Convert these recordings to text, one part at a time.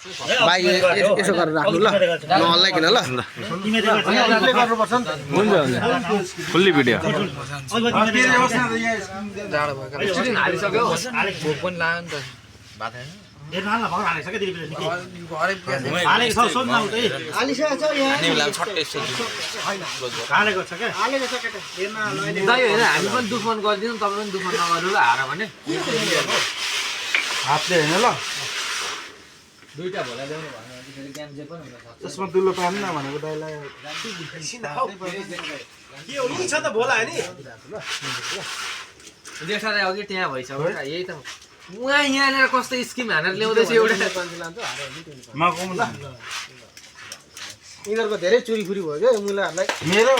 भाइ यसो गरेर राख्नु ल नहल्लाइकन ल हुन्छ फुल्ली भिडियो हालिसक्यो भोक पनि लाग्यो नि त भात हामी पनि दुश्मन गरिदिनु तपाईँ पनि दुश्मन नगर्नु ल हार भने हातले होइन ल दुईटा भोला ल्याउनु भने गेम जे पनि हुन सक्छ त्यसमा दुलो पार्नु न भनेको दाइलाई के हो नि छ त बोला नि देखाएर अघि त्यहाँ भइसक्यो यही त उहाँ यहाँनिर कस्तो स्किम हानेर ल्याउँदैछ एउटा यिनीहरूको धेरै चोरीफुरी भयो क्या मुलाहरूलाई मेरो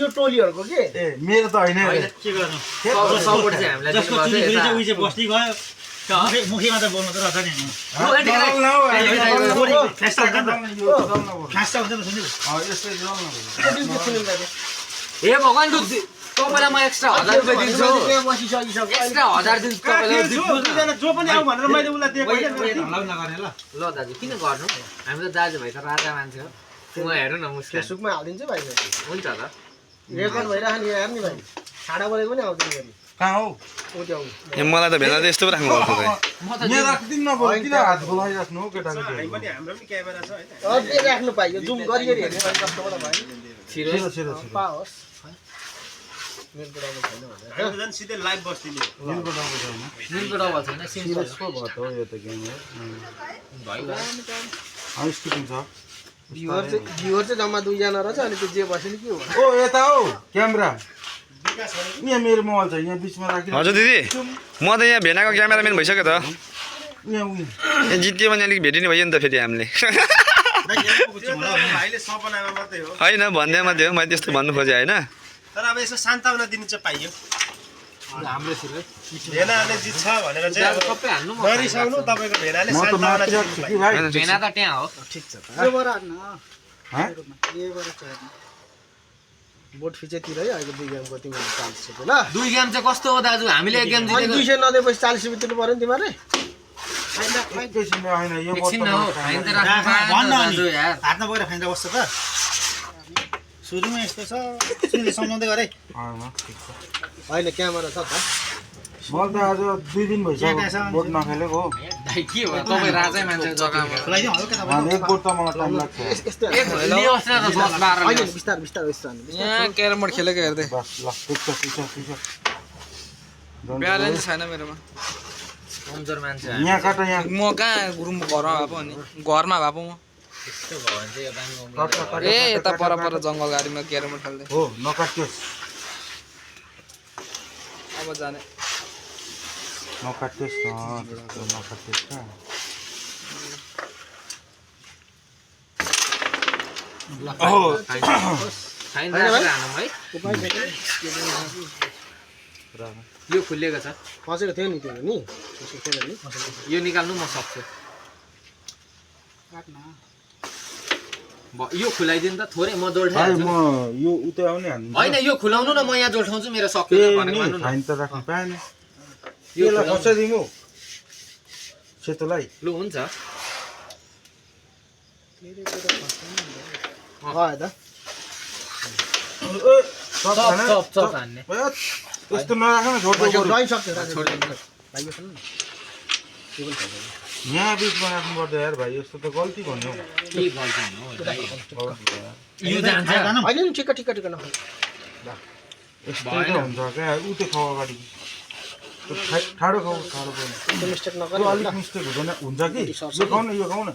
यो टोलीहरूको के ए मेरो त होइन के गर्नु सपोर्ट चाहिँ हामीलाई दिनुभएको बस्ती गयो मुखीमा त बोल्नु त रहेछ नि हे भगवान् तपाईँलाई म एक्स्ट्रा 1000 रुपियाँ दिन्छु एक्स्ट्रा 1000 दिन्छु तपाईँलाई जो पनि आऊ भनेर मैले उसलाई दिएको ल दाजु किन गर्नु हामी त दाजुभाइ त राजा मान्छे हो उहाँ हेर्नु न मुस्किल फेसबुकमा हालिदिन्छु भाइ हुन्छ ल रेकर्ड भइरहेको नि हेर्नु भाइ छाडा बोलेको पनि आउँदैन फेरि कहाँ हो मलाई त भेला यस्तो राख्नु पर्छ यहाँ राख्दिनु न बरु किन हात बोलाइराख्नु हो केटाको पनि हाम्रो पनि क्यामेरा छ हैन राख्नु पाइयो जुम गरी गरी हेर्ने भने कस्तो होला भाइ छिरो छिरो पाओस् झन् सिधै लाइभ बस्दिने निलको डाउको छैन निलको डबल छैन सिम्पल को भयो त यो त गेम हो स्किपिङ छ भ्युअर चाहिँ जम्मा 2 जना रहेछ अनि त्यो जे बस्यो नि के हो ओ यता हो क्यामेरा यहाँ मेरो मोबाइल छ यहाँ बिचमा राखिदिनु हजुर दिदी म त यहाँ भेनाको क्यामेराम्यान भइसक्यो त यहाँ उयो यहाँ जित्यो भने अलिक भेटिने भयो नि त फेरि हामीले भाइले सपनामा मात्रै हो होइन भन्दै मात्रै हो मैले त्यस्तो भन्नु खोजेँ होइन तर अब यसो सान्तावना दिनु चाहिँ पाइयो हाम्रो सिर भेनाले जित्छ भनेर चाहिँ सबै हान्नु म गरिसक्नु तपाईको भेनाले म त सान्तावना माथि राख्छु कि भाइ भेना त त्यहाँ हो ठिक छ हाँ? बोट फिचेतिर है अहिले 2 गेमको तिमीले 40 रुपियाँ ल 2 गेम चाहिँ कस्तो हो दाजु हामीले एक गेम अनि जितेको 200 नदिएपछि 40 रुपियाँ तिर्नु पर्यो नि तिमीहरूले एकैछिन होइन यो एकछिन न हो फाइन त राख्नु पाएन दाजु यार हातमा गएर फाइदा बस्छ त सुरुमा यस्तो छ सुनले सम्झाउँदै गरे होइन क्यामेरा छ त मलाई त आज 2 दिन भइसक्यो बोट नखेलेको हो भाइ के हो तपाईँ राजै मान्छे जग्गामा खुलाइदिउँ हल्का अनि एक बोट त मलाई टाइम लाग्छ यस्तो एक लियोस् न त 10 12 होइन बिस्तार बिस्तार यस्तो यहाँ क्यारम बोर्ड खेलेको हेर्दै बस ल ठिक छ ब्यालेन्स छैन मेरोमा कमजोर मान्छे यहाँ काट यहाँ म कहाँ गुरुङ घरमा भए पो नि घरमा भए पो म यस्तो भयो भने चाहिँ यो काम काट ए यता पर जङ्गल गाडीमा क्यारम बोर्ड खेल्दै हो नकाट्योस् अब जाने नकाट्योस् नकाट्योस् कहाँ फाइन राखेर हानौँ है यो खुलिएको छ फसेको थियो नि त्यो नि यो निकाल्नु म सक्छु यो खुलाइदिनु त थोरै म जोड भाइ म यो उतै आउने हान्नु होइन यो खुलाउनु न म यहाँ जोड्ठाउँछु मेरो सक्यो भनेको मान्नु न फाइन त राख्नु पाएन यो यसलाई फसाइदिनु सेतोलाई लु हुन्छ त चप हान्ने यस्तो नराख न छोड्दै बरु ड्रइङ सक्छ यहाँ बिचमा राख्नु पर्छ यार भाइ यस्तो त गल्ती भन्यो के गल्ती हो यो जान्छ होइन नि ठिक्क ठिक्क ठिक्क नखानु यस्तो त हुन्छ क्या उतै खाऊ अगाडि ठाडो खाऊ ठाडो पर्ने त्यो मिस्टेक यो नगर्नु अलिक मिस्टेक हुँदैन हुन्छ कि यो खाऊ न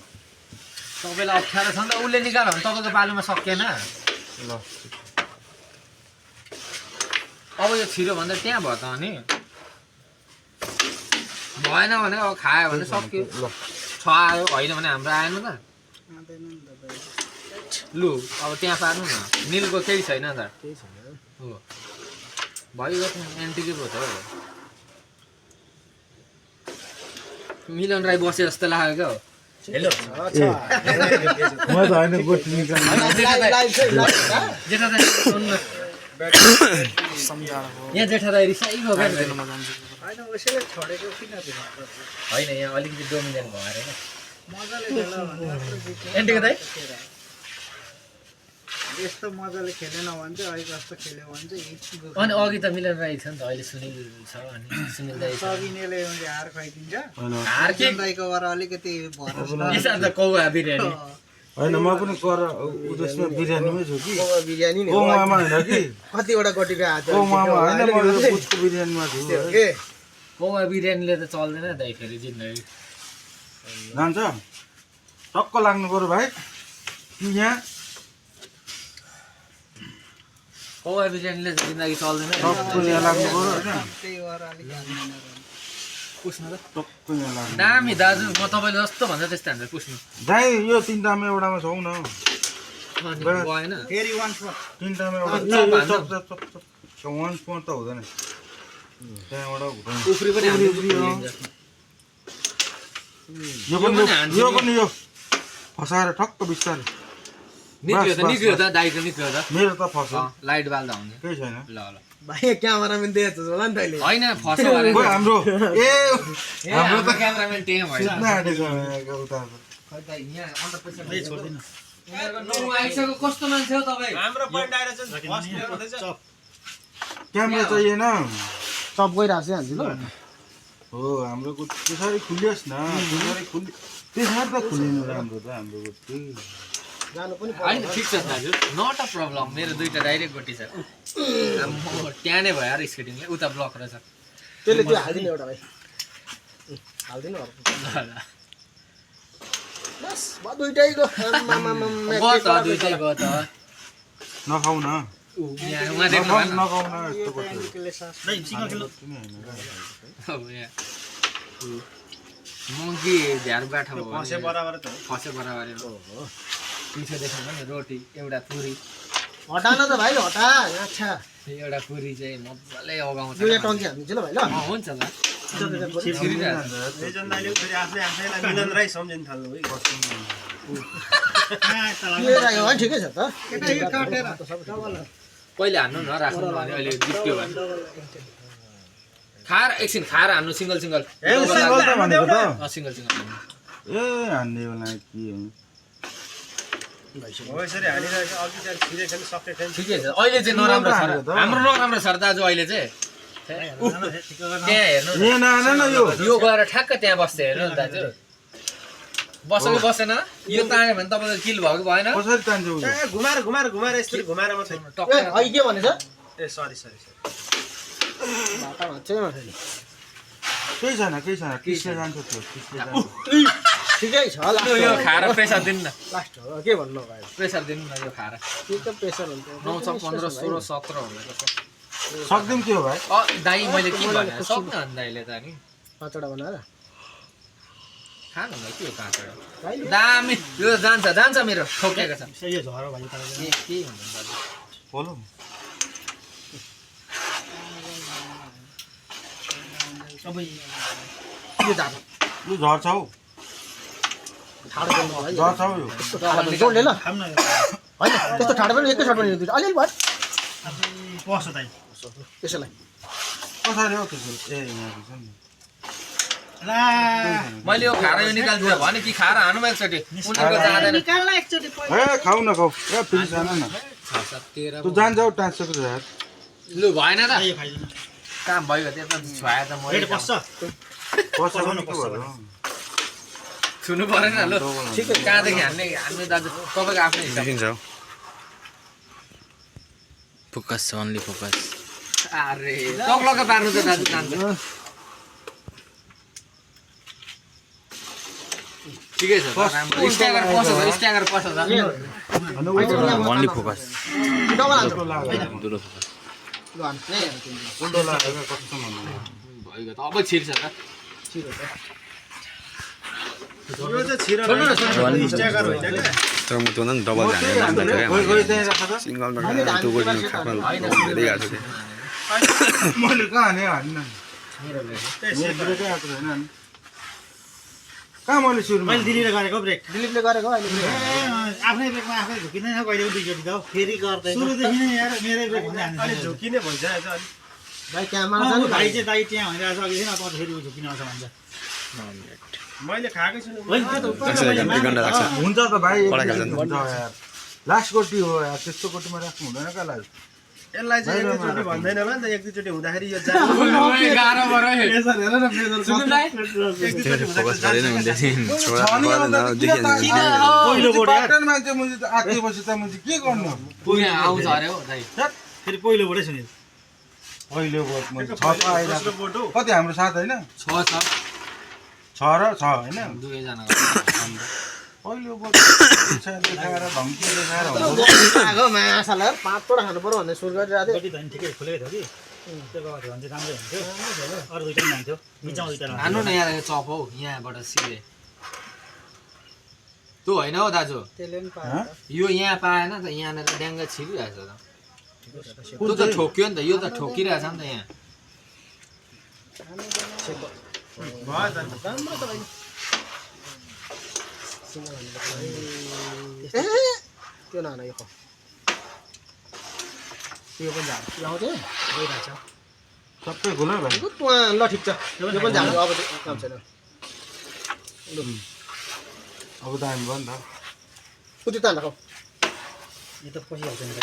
तपाईँलाई अप्ठ्यारो छ नि त उसले निकाल्यो भने तपाईँको पालोमा सकिएन ल अब यो छिरो भन्दा त्यहाँ भयो त अनि भएन भने अब खायो भने सक्यो ल छ आयो होइन भने हाम्रो आएन त लु अब त्यहाँ पार्नु न निलको केही छैन त हो भयो एन्टिकै पो त हो मिलन राई बसे जस्तो लाग्यो क्या हो हेलो म त होइन गोटी निकाल्नु जेठा दाइ सुन्नु यहाँ जेठा दाइ रिसाइको होइन यहाँ अलिकति डोमिनेन्ट भयो अरे एन्टीको दाइ यस्तो मजाले खेलेन भने चाहिँ अहिले जस्तो खेल्यो भने चाहिँ अनि अघि त मिलन राई छ नि त अहिले सुनिल छ अनि सुनिल दाइ छ सबिनेले हार खुवाइदिन्छ हार के दाइकोबाट अलिकति भरोसा यसो त कौवा बिरयानी होइन म पनि कर उदेशमा बिरयानीमै छु कि बिरयानी नि कौमामा होइन कि कतिवटा गोटीको हात कौमामा होइन म यो पुचको बिरयानीमा छु के कौवा बिरयानीले त चल्दैन दाइ फेरि जिन्दगी जान्छ टक्क लाग्नु पर्यो भाइ कि यहाँ कौवा बिरयानीले त जिन्दगी चल्दैन टक्क यहाँ लाग्नु पर्यो होइन त्यही भएर अलिक पुस्नु त टक्क यहाँ लाग्नु दामी दाजु म तपाईँले जस्तो भन्छ त्यस्तै हुन्छ पुस्नु भाइ यो तिनवटामा एउटामा छौँ न अनि भएन फेरि वान फोर तिनवटामा एउटा चप हाल्नु। Chop chop chop chop one spoon त हुँदैन त्यहाँबाट हुँदैन उफ्री पनि हाल्नु हुन्छ। यो पनि यो फसाएर ठक्क बिस्तारै निक्लियो त बस, निक्लियो बस, त दाइको निक्लियो त मेरो त फस्यो लाइट बाल्दा हुन्छ केही छैन ल ल भाइ क्यामेराम्यान देखेछ होला नि तैँले होइन फस्यो अरे खोइ हाम्रो ए हाम्रो क्यामेराम्यान त्यही भयो सुत्न आँटेको उता आइसक्यो कस्तो मान्छे हो तपाईँ क्यामेरा चाहिएन चप गइरहेको छ हान्छु ल हो हाम्रो त्यसरी खुलियोस् न त्यसरी त खुलिनु राम्रो त हाम्रो गोटी जानु पनि होइन ठिक छ दाजु नट अ प्रब्लम मेरो दुईटा डाइरेक्ट गोटी छ अब म त्यहाँ नै भयो अरे स्केटिङले उता ब्लक रहेछ त्यसले त्यो हालिदिनु एउटा भाइ हालिदिनु ल ल बस भयो दुइटैको गयो त दुइटै गयो त नखाउ न यहाँ उहाँ देख्नु भएन नखाउ न यस्तो गोटी अब यहाँ मङ्की झ्यार बाठा भयो फसे बराबर पिछो देख्नु भने रोटी एउटा पुरी हटा न त भाइ हटा अच्छा एउटा पुरी चाहिँ मजाले अगाउँछ यो यहाँ टङ्की हालिदिन्छु ल भाइ ल हुन्छ ल यो राख्यो भने ठिकै छ त पहिले हान्नु न राख्नु भने अहिले जित्यो भने खाएर एकछिन खाएर हान्नु सिङ्गल सिङ्गल सिङ्गल त भनेको त सिङ्गल सिङ्गल ए हान्ने बेला के हो ठिकै छ अहिले चाहिँ नराम्रो छ र। हाम्रो नराम्रो छ र दाजु अहिले चाहिँ त्यहाँ हेर्नु ए न न यो यो गएर ठ्याक्क त्यहाँ बस्छ हेर्नु न दाजु बस्यो कि बसेन यो तान्यो भने तपाईँको किल भएको कि भएन कसरी तान्छौ टक्क अहिले के भनेछ सरी भाटा भाँच्चैमा फेरि केही छैन किसले जान्छ त्यो किसले जान्छ ठिकै छ होला यो खाएर प्रेसर दिनु न लास्ट हो के भन्नु भाइ प्रेसर दिनु न यो खाएर के त प्रेसर हुन्छ 9 15 16 17 हुँदैछ सक्दिम के हो भाइ दाइ मैले के भने सक्नु अनि दाइले त नि पाँचवटा बनाएर खानु न के हो काँचडा दामी यो जान्छ मेरो ठोकेको छ यो झर भाइ के हुन्छ दाजु बोलो सबै यो जानु यो झर्छ हौ ठाडो गर्नु भाइ झर्छ हौ यो जोडले ल होइन त्यस्तो ठाडो पनि एकै सर्ट पनि अलिअलि भयो त्यसैलाई कसरी हौ त्यसो ए यहाँ रहेछ नि मैले यो खाएर यो निकाल्दिनँ भने कि खाएर हानु एकचोटि उनीहरूको जाँदैन ए खाऊ न खाऊ ए फेरि जान न 13 तँ जान्छ हौ टाँस सक्छ यार लु भएन त काम भयो त्यो त छुवाए त मैले पैसा पनि के भयो छुनु परेन लु ठिकै कहाँदेखि हान्ने दाजु तपाईँको आफ्नै हिसाब देखिन्छ फोकस ओन्ली फोकस अरे टक्लक्क पार्नु त दाजु जान्छ ठिकै छ राम्रो स्ट्यागर पस छ ओन्ली फोकस डबल हान्छ दुलो फोकस ल हान नै हान उल्टो लागेर कस्तो भन्नु भइगयो त अब छिर्छ त छिरो त तर म त्यो नि डबल जाने गइ त्यहीँ राख त सिङ्गलमा त्यो गोली खाक्न धेरै गाह्रो छ मैले कहाँ हाने हान्न मेरो मेरो ब्रेकै आएको छैन नि कहाँ मैले सुरुमा दिलीले गरेको ब्रेक दिलीपले गरेको अहिले आफ्नै ब्रेकमा आफै झुकिँदैन कहिले दुईचोटि त फेरि गर्दै सुरुदेखि नै यार मेरै ब्रेक हुँदै हान्ने झुकिने भइसकेछ अलि भाइ क्यामेरा छ नि भाइ चाहिँ दाइ त्यहाँ भनिरहेको छ अघि अब फेरि झुकिन आउँछ भन्छ मैले खाएकै छु होइन त्यो त लाग्छ, एक घन्टा लाग्छ हुन्छ त भाइ कडा खेल्छ नि। हुन्छ यार लास्ट गोटी हो यार त्यस्तो गोटीमा राख्नु हुँदैन क्या लास्ट यसलाई चाहिँ एकचोटि भन्दैन होला नि त एक दुईचोटि हुँदाखेरि यो जाने गाह्रो पऱ्यो है। सुन्नु दाइ, त्यसरी फोकस गरेन भने छोरा छ नि अब त देखिहाल्छ। पहिलो बोर्ड यार। पार्टन मान्छे मुझे त आएपछि त मुझे के गर्नु पुग्यो आउँछ अरे हो दाइ। फेरि पहिलोबाटै सुनिल पहिलो बोट मुझे 6 त आइरहेको बोट हो कति हाम्रो साथ होइन 6 छ 6 र 6 होइन दुवैजनाको। पहिलो बोट देखाएर धम्की देखाएर हुन्छ आगो माछालाई 5 वटा खानु पर्यो भन्ने सुरु गरिरहेको गति त नि ठिकै खुलेको थियो कि त्यो गएको थियो भने चाहिँ राम्रै हुन्थ्यो अरू दुइटा पनि जान्थ्यो बिचमा दुइटा हान्नु न यहाँ चप हौ यहाँबाट सिधै त्यो होइन हौ दाजु त्यसले पनि हँ? यो यहाँ पाएन त यहाँनिर ड्याङ्गा छिरिरहेछ त त्यो त ठोक्यो नि त यो त ठोकिरहेछ नि त यहाँ भयो त राम्रो त होइन त्यो नाना यो यो पनि झार यो आउँछ गइरहेछ सबै खुला भाइ ल ठिक छ यो पनि झार अब काम छैन अब त हामी भयो नि त कुटी तान्दा खाऊ यो त पसिहाल्छ नि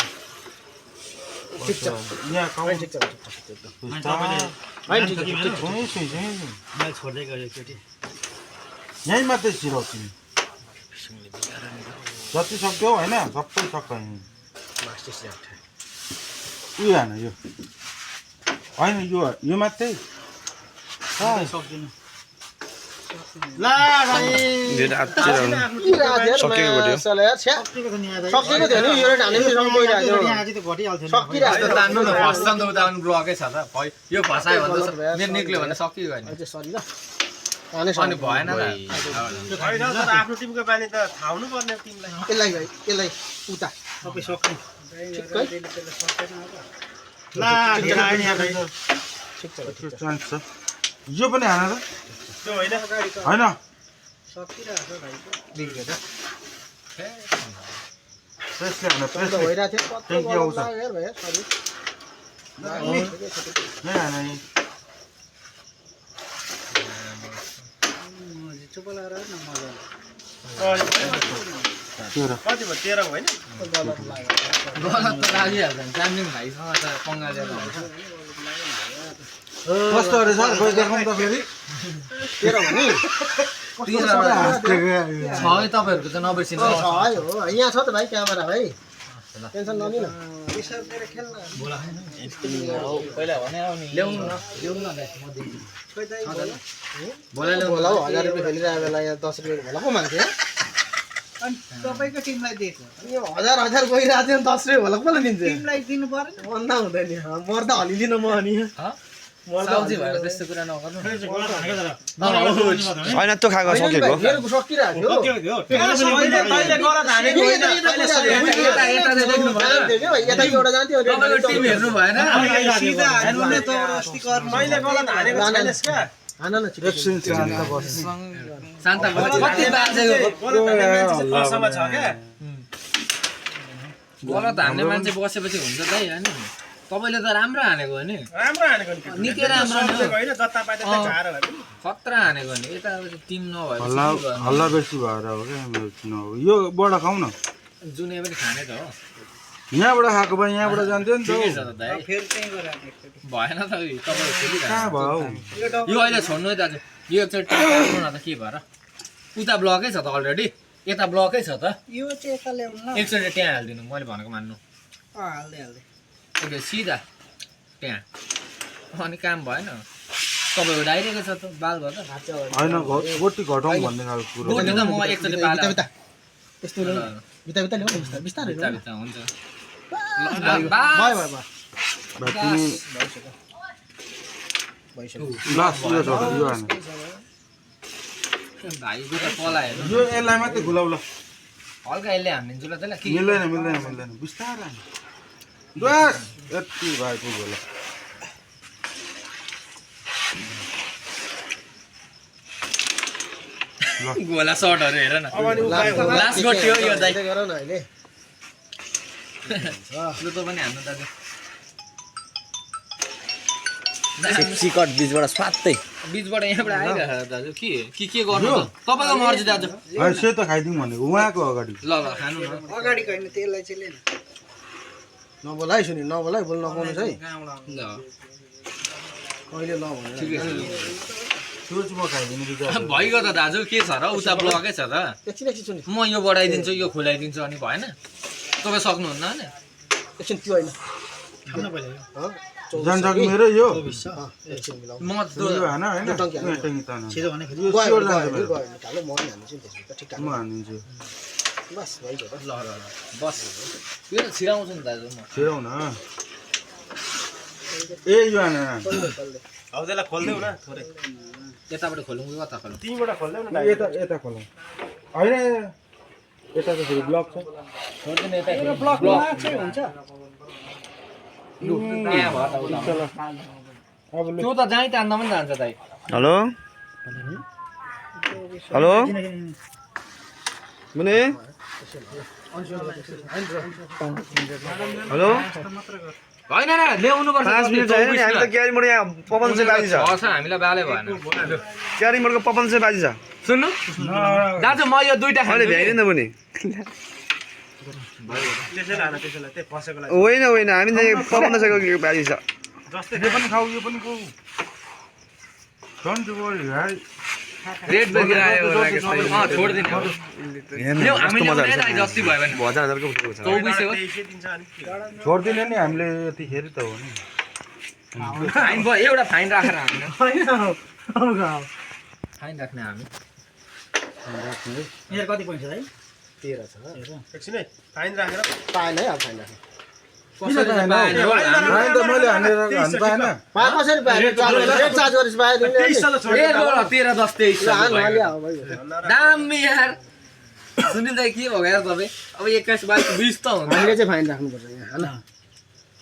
ठिक छ यहाँ होइन ठिक छ होइन ठिक छ मैले छोड्दै गयो एकचोटि यहीँ मात्रै छिराउ तिमी जति सक्यौ होइन सबै सक्छ उयो हान यो होइन यो मात्रै सक्दिनँ ला भाइ दुईटा आत्तिएर सकिएको गोटी हो। सकिएको थियो नि यो ढाने पनि रङ गइरहेको थियो आज त घटिहाल्थ्यो सकिरहेको थियो तान्नु न फस्छ नि त उता पनि ब्लकै छ त यो फसायो भने त मेरो निक्ल्यो भने सकियो भने अझै सरी ल तानै अनि भएन त होइन तर आफ्नो टिमको बानी त थाहा हुनु पर्ने टिमलाई यसलाई भाइ यसलाई उता सबै सक्ने ठिकै ला ढिला आयो नि यहाँ भाइ ठिक छ त्यो चान्स छ यो पनि हान र त्यो होइन होइन प्रेसले हान त प्रेसले भइरहेको थियो कत्रो Thank you, गलत औसा। लाग्यो यार भाइ सरी यहाँ हान यी। चुप लगाएर न मजा त्यो र कति भयो 13 होइन गलत लाग्यो गलत त लागिहाल्छ नि जान्ने भाइसँग त पङ्गा लिएर हुन्छ कस्तो रहेछ खोइ देखाउँ त फेरि तेरो भने छ है तपाईँहरूको चाहिँ नबिर्सिनु छ है हो यहाँ छ त भाइ क्यामेरा भाइ टेन्सन नलिन ल्याउनु न ल्याउनु न दाइ, म दिन्छु। बोला ल्याउनु होला हौ 1000 रुपियाँ खेलिरहेको बेला यहाँ 10 रुपियाँ होला पो मान्छे तपाईँको टिमलाई दिएको यो 1000 गइरहेको थियो 10 रुपियाँ होला कसले दिन्छ टिमलाई दिनु पर्यो नि भन्दा हुँदैन मर्दा हलिदिन म अनि साउजी भएर त्यस्तो कुरा नगर्नु होइन त्यो खाएको सकेको मेरो सकिरहेको थियो यता देख्नु भयो यता एउटा जान्थ्यो तपाईँको टिम हेर्नु भएन सिधा हान्नु नै त अस्ति गर्नु मैले गलत हानेको छैनस् क्या हान न छिटो एकछिन शान्त बस शान्त भयो कति बाजेको गलत हान्ने मान्छे चाहिँ पसलमा छ क्या गलत हान्ने मान्छे बसेपछि हुन्छ दाइ होइन तपाईँले त राम्रो हानेको हो नि राम्रो हानेको नि निकै राम्रो नि हो। होइन जता पाए त्यस्तै झार भए पनि खतरा हानेको नि यता टिम नभएपछि हल्ला के गर्नु? हल्ला बेसी भएर हो क्या मेरो नहो यो बडा खाउँ न जुने पनि खाने त हो यहाँबाट खाएको भए यहाँबाट जान्थ्यो नि ठिकै छ त त दाइ फेरि त्यहीँ गएर एकचोटि भएन त उयो, तपाईँ खेलिरहेको कहाँ भयो हौ? यो अहिले छोड्नु है दाजु यो चाहिँ टाइम न त के भएर उता ब्लकै छ त अलरेडी यता ब्लकै छ त यो चाहिँ यता ल्याउनु ल एकचोटि त्यहाँ हालिदिनु मैले भनेको मान्नु हाल्दै हाल्दै ओके सिधा त्यहाँ अनि काम भएन तपाईँको डाइरेक्टै छ त बाल भयो त होइन गोटी घटाउँ भन्ने खालको कुरो गोटी त म एकचोटि पाला बिता यस्तो बिता बिता ल्याउ बिस्तारै बिस्तारै भित्ता भित्ता हुन्छ भयो भयो भयो भाइ तिमी लास्ट यो छ यो हान भाइको त पलायो यो यसलाई मात्रै घुलाउ ल हल्का यसले हानिदिन्छु ल त्यसलाई के मिल्दैन मिल्दैन मिल्दैन बिस्तारै हान बस यति भाइ पुग्यो ल गोला सर्टहरू हेर न अब अनि उपाय हो लास्ट गोटी हो यो दाइ गर न अहिले लु त पनि हान्नु दाजु सेक्सी कट बिचबाट स्वात्तै बिचबाट यहाँबाट आइरहेको छ दाजु के गर्नु त तपाईँको मर्जी दाजु होइन सेतो खाइदिउँ भनेको उहाँको अगाडि ल खानु न अगाडि होइन त्यसलाई चाहिँ लिएन नबोला है सुनि नबोला है बोल्न नपाउनुहोस् है ल कहिले ल भनेर सोचमा खाइदिनु बिचरा भइगयो त दाजु के छ र उता ब्लकै छ त एकछिन एकछिन सुनि म यो बढाइदिन्छु यो खोलाइदिन्छु अनि भएन तपाईँ सक्नुहुन्न होइन एकछिन त्यो होइन खानु पहिले यो जान्छ कि मेरो यो एकछिन मिलाऊ म यो हान होइन यो टङ्की हान। टङ्की तान छिटो भने फेरि यो गयो स्योर गयो जान्छ मेरो गयो निकाल्यो म नि हाल्छु नि त्यसमा ठिक म हानिदिन्छु बस भइगयो त ल बस यो त छिराउँछु नि दाजु म छिराउ न ए यो हान हौ त्यसलाई खोल्देऊ न थोरै यताबाट खोलौँ कि कता खोलौँ तिमीबाट खोल्देऊ न यता यता खोलौँ होइन यता त फेरि ब्लक छ छोड्दिनु यता ब्लकमा चाहिँ हुन्छ यहाँ भयो त उता अब त्यो त जहीँ तान्दा पनि जान्छ दाइ हेलो हेलो मुने हेलो होइन ल्याउनु पर्छ 5 मिनेट छैन नि हामी त क्यारीमोड यहाँ पपन चाहिँ बाजी छ छ हामीलाई बाले भएन क्यारीमोडको पपन चाहिँ बाजी छ सुन्नु दाजु म यो दुईटा मैले खान्छु भ्याइदिनु पनि त्यसैलाई हान त्यसैलाई त्यही फसेको लागि होइन होइन हामी त पपन चाहिँ बाजी छ जस्तै यो पनि खाऊ यो पनि खाऊ सन्चो गऱ्यो यार रेड बगेर आयो छोड्दिनु ल्याउ हामी ल्याउँदैन जस्ती भयो भने 1000 को छ 2400 हो त्यसै दिन्छ अनि छोड्दिन नि हामीले यतिखेरि त हो नि फाइन भयो एउटा फाइन राखेर हामी फाइन राख्ने हामी यहाँ कति पैसा है 13 छ एकछिन है फाइन राखेर पाएन है अब फाइन राख्नु कसरी पाएन हो? फाइन त मैले हानेर हान्नु पाएन पाए कसरी पाए रेट चार्ज गरेर पाए तेइस सय त छोड्यो। ए ल 13 10 23 हान हाल्यो अब भइगयो दामी यार सुनिल दाइ के भयो यार तपाईँ अब 21 22 20 त हुन्छ हामीले चाहिँ फाइन राख्नुपर्छ यहाँ हैन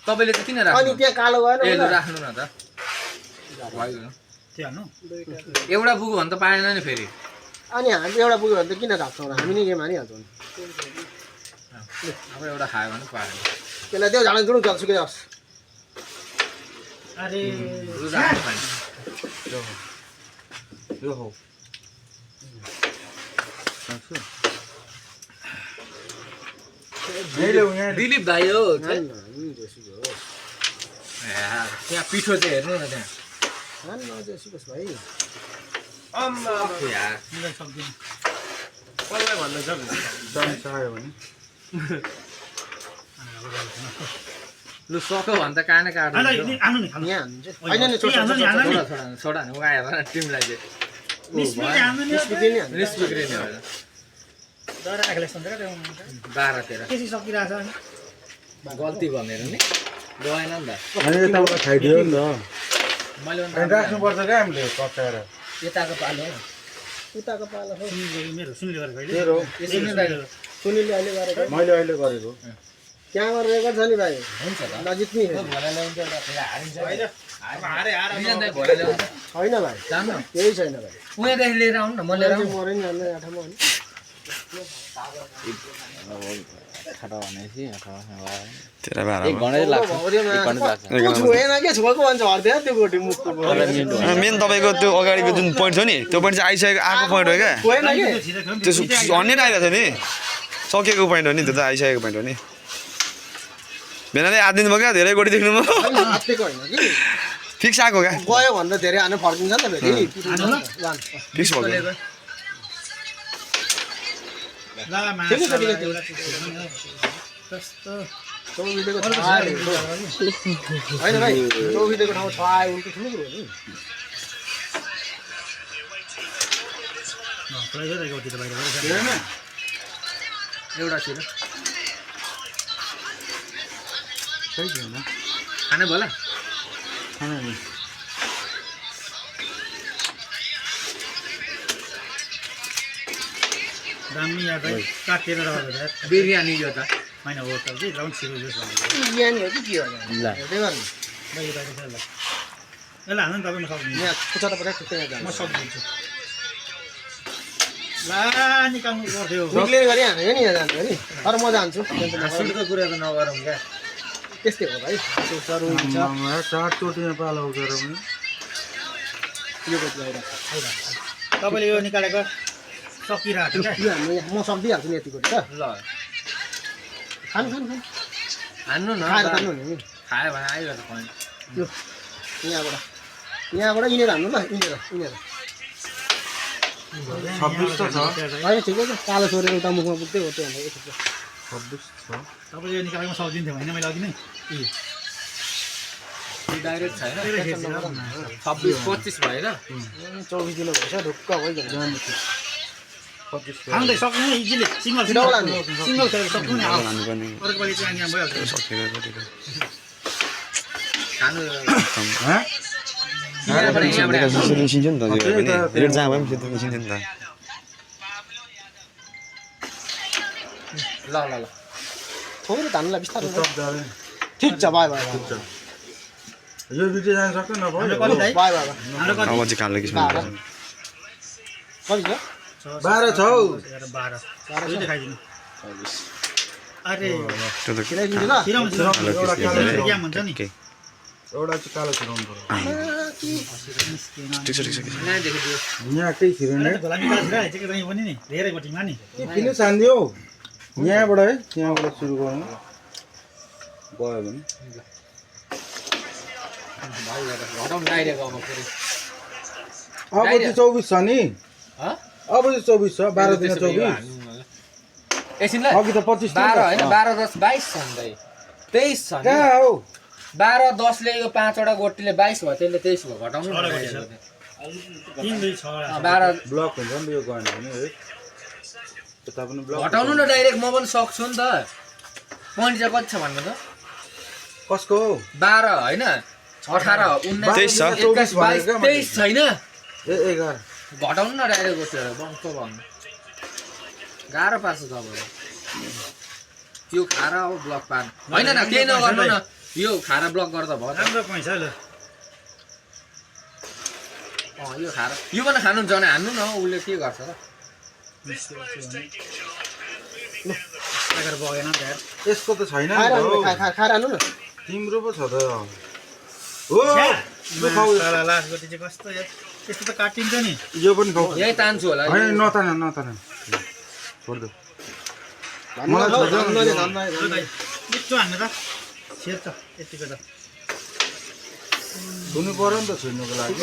तपाईँले चाहिँ किन अनि राख्नु त्यहाँ कालो गएन ए ल होला। राख्नु न त भइगयो त्यो हाल्नु एउटा पुग्यो भने त पाएन नि फेरि अनि हामी एउटा पुग्यो भने त किन राख्छौँ र हामी नै गेम हानिहाल्छौँ नि अब एउटा खायो भने पाएन त्यसलाई त्यो झाडा जुडौँ जलसुकै होस् अरे रु राख्नु फाइन यो हो दिलीप भाइ हो हान न जेसुकै होस् यार, त्यहाँ पिठो चाहिँ हेर्नु न त्यहाँ हान न जेसुकै होस् भाइ अम्मा यार मिलाइ सक्दिनँ कसलाई भन्दै छ चान्स आयो भने लु सक्यो भने त काने काट्नु हाल्नु नि हाल्नु नि खानु यहाँ हाल्नु चाहिँ होइन नि छोड हाल्नु नि हाल्नु नि छोडा छोडा नि उगाएर टिमलाई चाहिँ मिसमिले हाल्नु नि स्पिकिङ नि हाल्नु रिस बिग्रिने हो डर राखेर सम्झेर त्यो 12 13 केसी सकिरहेछ अनि गल्ती भनेर नि गएन नि त अनि यताबाट खाइदियो नि त मैले अनि राख्नुपर्छ क्या हामीले कचाएर यताको पालो उताको पालो हो मेरो सुनिले गरेको अहिले तेरो सुनिलले अहिले गरेको मैले अहिले गरेको त्यहाँ गरेर रेकर्ड छ नि भाइ हुन्छ त नजिक नि भोलि ल्याउँछ एउटा फेरि हारिन्छ होइन अब हारे हार बिजन दाइ भोलि ल्याउँछ छैन भाइ जानु केही छैन भाइ उहाँदेखि लिएर आउनु न म लिएर आउनु मरे नि हाल्ने आठामा हो नि तेरा बाह्र एक छोएन के छोएको भन्छ हर्दै त्यो गोटी मुखको मेन तपाईँको त्यो अगाडिको जुन पोइन्ट छ नि त्यो पोइन्ट चाहिँ आइसकेको आएको पोइन्ट हो क्या छोएन कि त्यो हन्ड्रेड आइरहेको छ नि सकिएको पोइन्ट हो नि त्यो त आइसकेको पोइन्ट हो नि भेनाले हात दिनुभयो क्या धेरै गोटी देख्नु भयो हातेको होइन कि फिक्स आएको क्या गयो भन्दा धेरै हान्न फर्किन्छ नि त फेरि फिक्स भयो ला ठिकै छ, ठिकै छ। एउटा कस्तो चौबिदेको छ आयो होइन भाइ चौबिदेको ठाउँ छ आयो उल्टो ठुलो कुरो हो नि खोलाइ गयो गयो त्यो बाहिर एउटा छिरो सही छैन खाने बोला खाना नि दामी यार भाइ काटेर राखेर बिरयानी यो त होइन हो त कि राउन्ड सिरो जस बिहानी हो कि के हो हेर्दै गर्नु बाहिर बाहिर ल ल हाल्नु नि तपाईँ सक्नुहुन्छ यहाँ खुट्टा त पऱ्यो खुट्टा यहाँ म जान्छ सक्दिन्छु ला निकाल्नु पर्थ्यो निक्लिने गरी हानेको नि यहाँ जान्छ नि तर म जान्छु सुटको कुरा त नगरौँ क्या त्यस्तै हो भाइ त्यो सरू हुन्छ आम्मामा, 4 चोटिमा पालो उठेर पनि यो कति आइरहेको तपाईँले यो निकालेको सकिरहेको छ यो हाम्रो यहाँ म सक्दिहाल्छु नि यतिको त ल खानु खानु खानु हान्नु न खाएर खानु नि खायो भने आइरहेको point। यो यहाँबाट यिनीहरू हान्नु ल यिनीहरू 26 त छ होइन ठिकै छ कालो छोरेर उता मुखमा पुग्दै हो त्यो 26 छ तपाईँले यो निकालेको सक्दिन्थ्यो होइन मैले अघि नै डाइरेक्ट छैन 26 25 भएन 24 किलो भएछ ढुक्क भइगयो 25 खानु त सक्नु इजिली सिङ्गल डबल हान्नु। सिङ्गल खेलेर सक्नु नि अब हान्नुपर्ने अर्को पालि चाहिँ यहाँ भइहाल्छ सकेर कतिको खानु हाँ यहाँबाट सुरु निस्किन्छ नि त त्यो पनि रेड जहाँ भए पनि त्यो निस्किन्छ नि त ल ल ल थोरै धान्नुलाई बिस्तारै टप जाने ठिक छ बाई बाई ठिक छ यो भिडियो जान सक्दैन हाम्रो भयो कति दाइ बाई बाई हाम्रो कति अब चाहिँ कालो किसिम कति छ 12 छ हौ 12 दुईटा खाइदिनु अरे त्यो त किराइदिन्छु ल छिराउँछ कालो किसिम ग्याम हुन्छ नि के एउटा चाहिँ कालो छिराउनु पर्यो ठिक छ यहाँदेखि दियो यहाँ केही छिरेन झोला निकालेर चाहिँ कहीँ पनि नि धेरै गोटीमा नि किन छानिदियो यहाँबाट है यहाँबाट सुरु गर्नु गयो भने घटाउनु डाइरेक्ट अब फेरि अब चाहिँ 24 छ नि हँ अब चाहिँ 24 छ 12 दिन 24 एकछिनलाई अघि त 25 थियो 12 होइन 12 10 22 छ नि दाइ 23 छ नि कहाँ हौ 12 10 ले यो 5 वटा गोटीले 22 भयो त्यसले 23 भयो घटाउनु न 3 2 6 12 ब्लक हुन्छ नि त यो गएन भने है यता पनि ब्लक घटाउनु न डाइरेक्ट म पनि सक्छु नि त पोइन्ट चाहिँ कति छ भन्नु त कसको हौ 12 होइन 18 19 23 छ। 21 22 23 छैन ए 11 घटाउनु न डाइरेक्ट गोटीहरू बङ्को भन्नु गाह्रो पार्छ तपाईँलाई त्यो खारा अब ब्लक पार्नु होइन न केही नगर्नु न यो खारा ब्लक गर्दा भयो त राम्रो पैसा ल यो खारा यो पनि खानुहुन्छ भने हान्नु न उसले के गर्छ र टाइगर बगेन नि यार यसको त छैन नि खाएर त हौ खाएर आनु न तिम्रो पो छ त हो यो खाऊ साला लास्ट गोटी चाहिँ कस्तो यार त्यस्तो त काटिन्छ नि यो पनि खाऊ यही तान्छु होला होइन नतान छोड्दे मलाई भन्नु छोड्दैन न ल दाइ मिठो हान्नु त छिर्छ यतिको त हुनु पर्यो नि त छिर्नुको लागि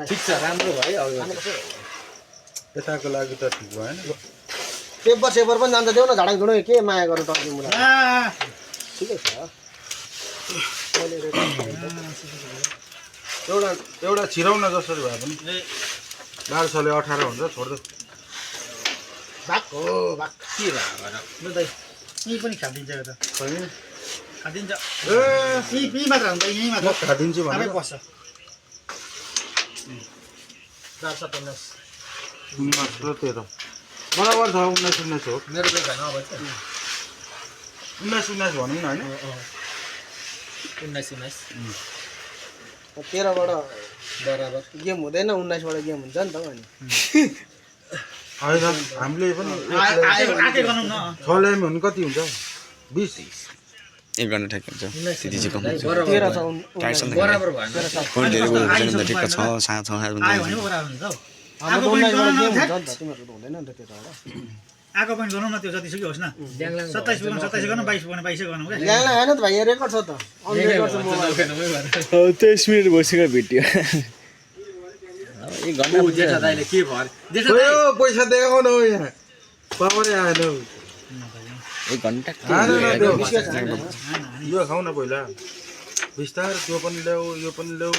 ठिक छ राम्रो भयो अब यो यताको लागि त ठिक भएन पेपर सेपर पनि जान्छ देऊ न झाडाङ झुडुङ के माया गर्नु टक्ने मुला आ ठिकै छ एउटा छिराउ न जसरी भए पनि 1200ले 18 हुन्छ छोड्दे भाग हो भाग के भयो ल दाइ यहीँ पनि खादिन्छ यो त छैन खादिन्छ ए यहीँ मात्र हुन्छ यहीँ म मात्र खादिन्छु आफै भने बस्छ 450 मात्र 13 बराबर छ 19 19 हो मेरो पेट छैन अब 19 19 भनौँ न होइन 19 19 13बाट बराबर गेम हुँदैन 19बाट गेम हुन्छ नि त अनि होइन हामीले पनि आके गरौँ न 6 ल्याए भने कति हुन्छ 20 एक गर्न ठ्याक हुन्छ त्यति चाहिँ कम हुन्छ 13 छ टाइट छ नि त बराबर भएन पोइन्ट धेरै गयो भने त ठिक्क 6 7 6 आयो भने पो बराबर हुन्छ हौ हाम्रो 19बाट गेम हुन्छ नि त तिमीहरूको त हुँदैन नि त त्यताबाट आएको पोइन्ट गरौँ न त्यो जतिसुकै होस् न 27 पुग्नु 27 गर्नु 22 पुग्नु 22 गर्नु क्या ल्याङ होइन त भाइ यहाँ रेकर्ड छ त अन रेकर्ड छ मोबाइल 23 मिनेट भइसक्यो भिडियो एक घन्टा जेठ दाइले के भयो जेठ दाइ ओ पैसा देखाउन हो यहाँ पावरै आएन हौ। एक घन्टा आएन न त्यो बिस्किट खाएन। यो खाऊ न पहिला बिस्तार त्यो पनि ल्याऊ यो पनि ल्याऊ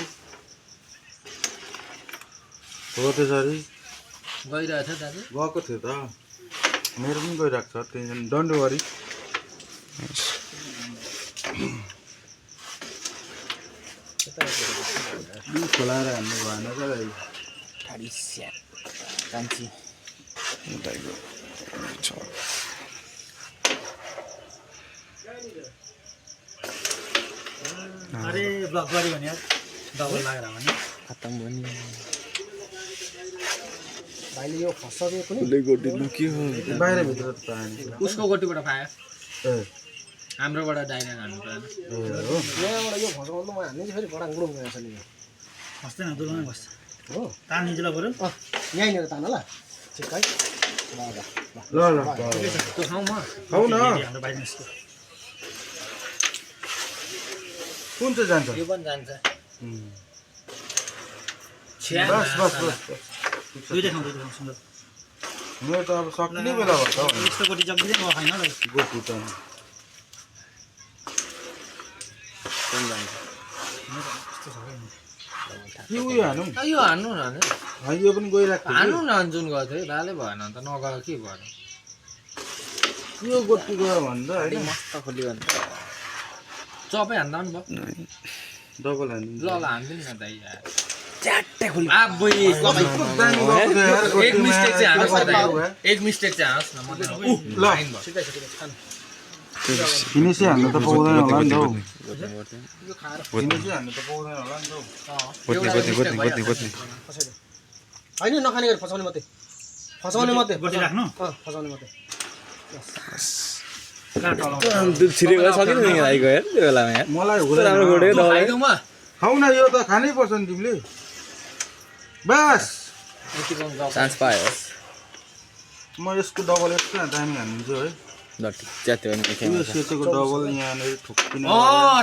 हो त्यसरी गइरहेछ दाजु गएको थियो त मेरो पनि गइरहेको छ टेन्सन डोन्ट वरी खोलाएर हान्नु भएन त ठाडी स्या कान्छी उताको छ अरे ब्लक गऱ्यो भने यार डबल लागेर भने खत्तम भयो नि भाइले यो फसके पनि बाहिर भित्र त पाएन उसको गोटीबाट पायो ए हाम्रोबाट डाइरेक्ट हान्नु परेन हो यहाँबाट यो फसाउनु म हान्ने फेरि बडा गुडुङ गएछ नि बस्दैन दुलमा बस्छ हो तानिदिला बरु यहीँनिर तान ल ठिक है ल ल त्यो खाउँ म खाऊ न हाम्रो बाइजनेसको कुन चाहिँ जान्छ यो पनि जान्छ बस बस बस दुईटै खाउँ सुन्दर मेरो त अब सक्ने बेला भयो त हौ। यस्तो गोटी जग्दिँदै म खाइन ल गोठु त के उयो हानौँ यो हान्नु न नि। यो पनि गइरहेको हान्नु न जुन गएको थियो दाले भएन अन्त नगएको के भएन थियो यो गोठु गयो भन्दा होइन मस्त खोल्यो भने चपै हान्दा पनि भयो डबल हानिदिन्छ ल हान्दिनु न दाइ च्याट्टै खोल्यो आबोई एक मिस्टेक चाहिँ हानुहोस् न दाइ एक मिस्टेक चाहिँ हानुहोस् न ल फिनिसै हान्नु त पाउँदैन होला नि त हौ फिनिसै हान्नु त पाउँदैन होला नि त हौ होइन नखाने गरी फसाउने मात्रै फसाउने मात्रै गोटी राख्नु फसाउने मात्रै मलाई हुँदैन खाइदिउँ म खाऊ न यो त खानै पर्छ नि तिमीले बस चान्स पायो म यसको डबल यस्तो दामी हानिदिन्छु है यो सेचेको डबल यहाँनिर ठुक्किने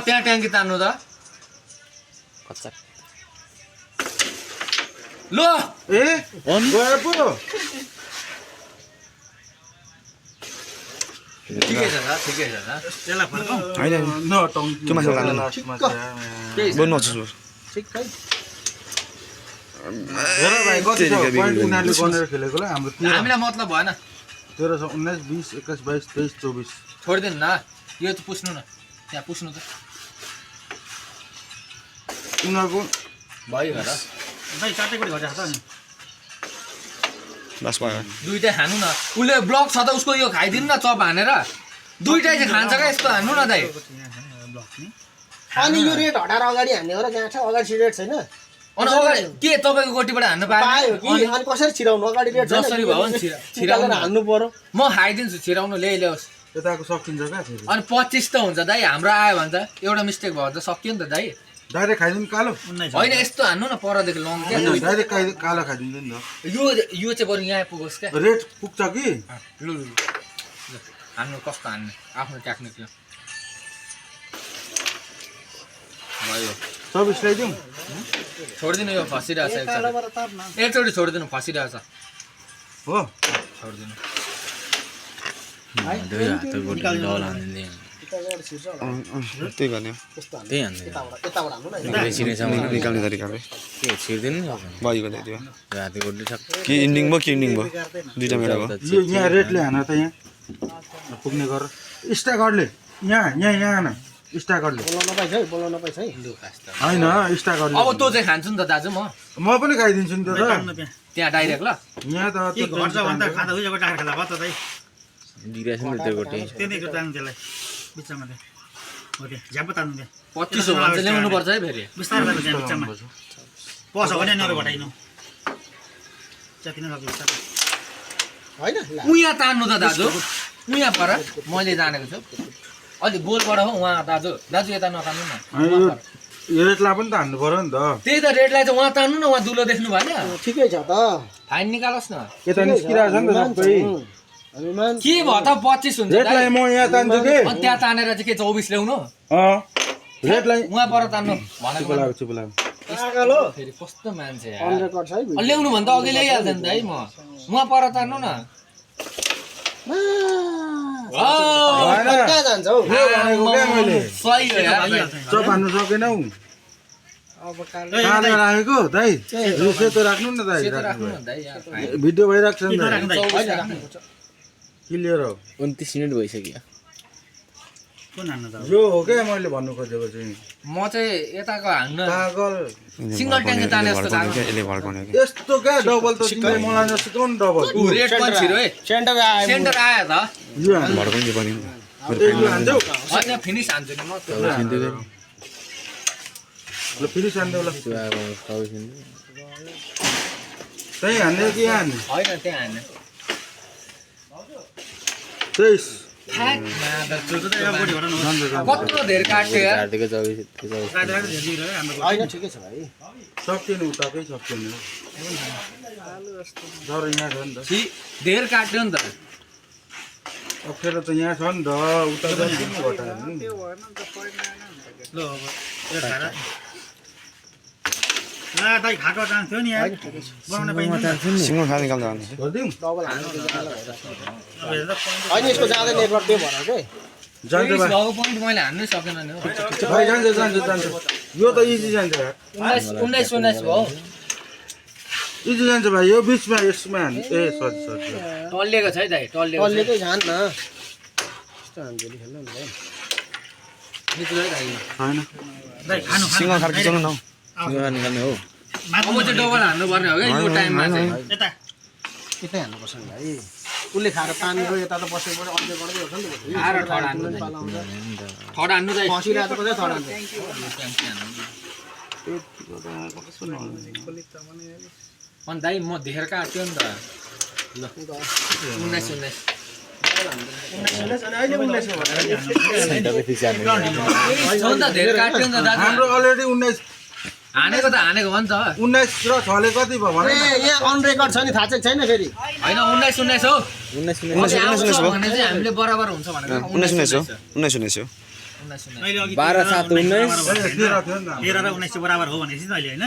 त्यहाँ ट्याङ्की तान्नु त ल ए गयो पो ठिकै छ त ठिकै छ त त्यसलाई फर्काउँ नटङ्की त्यो मासु लाग्दैन। लास्टमा चाहिँ त्यही छ। बोल्नु नछुछु ठिक है हेर भाइ कति छ पोइन्ट उनीहरूले गनेर खेलेकोलाई हाम्रो 13 हामीलाई मतलब भएन 13 19 20 21 22 23 24 छोडिदिनु न यो त पुस्नु न त्यहाँ पुस्नु त उनीहरूको भयो र दाइ चारटै गोटी घटाएको छ नि बस भयो दुइटै खानु न उसले ब्लक छ त उसको यो खाइदिनु न चप हानेर दुइटै चाहिँ खान्छ क्या यस्तो हान्नु न दाइ अनि यो रेट हटाएर अगाडि हान्ने हो र त्यहाँ छ अगाडि रेट छैन अनि अगाडि के तपाईँको गोटीबाट हान्नु पायो पायो कि अनि कसरी छिराउनु अगाडि रेट छैन जसरी भयो नि छिराउनु हान्नु पर्यो म खाइदिन्छु छिराउनु ल्याओस् यताको सकिन्छ क्या फेरि अनि 25 त हुन्छ दाइ हाम्रो आयो भने त एउटा मिस्टेक भयो भने त सकियो नि त दाइ डाइरेक्ट खाइदिनु कालो होइन यस्तो हान्नु न परदेखि लङ क्या डाइरेक्ट कालो खाइदिन्छ नि यो चाहिँ बरु यहाँ पुगोस् क्या त रेट पुग्छ कि लु लु लु। हान्नु कस्तो हान्ने आफ्नो टेक्निक ल भयो 24 ल्याइदिउँ छोडिदिनु यो फसिरहेछ एकचोटि छोडिदिनु फसिरहेछ हो छोडिदिनु त्यही गर्ने यताबाट हान्नु न निकाल्ने तरिकाले भयो त्यो कि इन्डिङ भयो कि इन्डिङ भयो दुइटा मेरा भयो यो यहाँ रेटले हान त यहाँ पुग्ने गर स्टाकरले यहाँ न स्टाकरले बोल्न नपाइछ है बोल्न नपाइछ है होइन स्टाकरले अब तँ चाहिँ खान्छु नि त दाजु म पनि खाइदिन्छु नि त टान्नु त्यहाँ त्यहाँ डाइरेक्ट ल यहाँ त के घट्छ भने त खाँदा उयो गोटा खेला भयो त दाइ त्यही तान्नु त्यसलाई बिचमा त्यहाँ हो त्यहाँ झ्याप तान्नु त्यहाँ 25 हो भने चाहिँ ल्याउनु पर्छ है फेरि बिस्तारै तान्नु त्यहाँ बिचमा पस भने अनि अरू घटाइनु जति नै सक्यो बिस्तारै होइन उहाँ तान्नु त दाजु उहाँ पर मैले जानेको छु अलि गोलबाट हो उहाँ दाजु यता नतान्नु न यो रेटलाई पनि त हान्नु पर्यो नि त त्यही त रेडलाई चाहिँ उहाँ तान्नु न उहाँ दुलो देख्नु भएन ठिकै छ त फाइन निकालोस् न यता निस्किरहेको छ नि त सबै अभिमान के भयो त 25 हुन्छ रेटलाई म यहाँ तान्छु कि अनि त्यहाँ तानेर चाहिँ के 24 ल्याउनु रेटलाई उहाँ पर तान्नु भनेको चुप लाग्यो आगलो फेरि कस्तो मान्छे यार। अन रेकर्ड छ है ल्याउनु भने त अघि ल्याइहाल्थ्यो नि त है म उहाँ पर तान्नु न कहाँ जान्छ हौ भनेको क्या मैले सही हो यार चप हान्नु सकेनौ कालो राखेको दाइ यो सेतो राख्नु न दाइ सेतो राख्नु न दाइ यार भिडियो भइरहेको छ नि दाइ राख्नु दाइ क्लियर हो 29 मिनेट भइसक्यो कुन हान्नु त यो हो क्या मैले भन्नु खोजेको चाहिँ म चाहिँ यताको हान्न पागल सिंगल ट्याङ्की ताने जस्तो लाग्यो यसले भड्काउने कि यस्तो क्या डबल त तिमीले मलाई नसिकाउ नि डबल ऊ रेड पनि छिरो है सेन्टर आयो सेन्टर आयो त यो हान्नु भड्काउने पनि यो हान्छौ होइन फिनिस हान्छु नि म ल फेरि सान्देऊ ल त्यही हान्ने कि यहाँ हान्ने होइन त्यहाँ हान्ने 23 कत्रो धेरै काट्यो यार होइन ठिकै छ भाइ सक्दैन उताकै सक्दैन तर यहाँ छ नि त छि धेरै काट्यो नि त अप्ठ्यारो त यहाँ छ नि त उता जति पनि घटायो नि ल अब यो खाएर ला दाइ खाएको चान्स थियो नि यार बनाउन पाइन्छ सिङ्गो खाना निकाल्दा भन्नु गरिदिउँ डबल हाल्नु होइन यसको जाँदै नेटवर्क त्यो भएर के जान्छ भाइ भएको पोइन्ट मैले हान्नै सकेन नि भाइ जान्छ यो त इजी जान्छ यार 19 भयो इजी जान्छ भाइ यो बिचमा यसमा हान्ने ए सरी टल्लिएको छ है दाइ टल्लिएको टल्लेकै जान न यस्तो हान्थ्यो खेल्नु नि भाइ होइन दाइ खानु सिङ्गो खाएर खिचाउनु न अब चाहिँ डबल हान्नु पर्ने हो क्या यो टाइममा चाहिँ यता यतै हान्नुपर्छ नि भाइ उसले खाएर तानेको यता त बसेकोबाट अझै गर्दै हुन्छ नि त आएर ठड हान्नु थर्ड हान्नु चाहिँ फसिरहेको चाहिँ थर्ड हान्नु अनि दाइ म धेर काट्यो नि त ल 19 धेरै काट्यो नि त दाजु हाम्रो अलरेडी 19 हानेको त हानेको हो नि त 19 र 6 ले कति भयो भने ए यहाँ अन रेकर्ड छ नि थाहा चाहिँ छैन फेरि होइन 19 हो 19 भने चाहिँ हामीले बराबर हुन्छ भनेको 19 हो 19 हो अहिले अघि 12 7 19 13 थियो नि त 13 र 19 चाहिँ बराबर हो भनेपछि अहिले हैन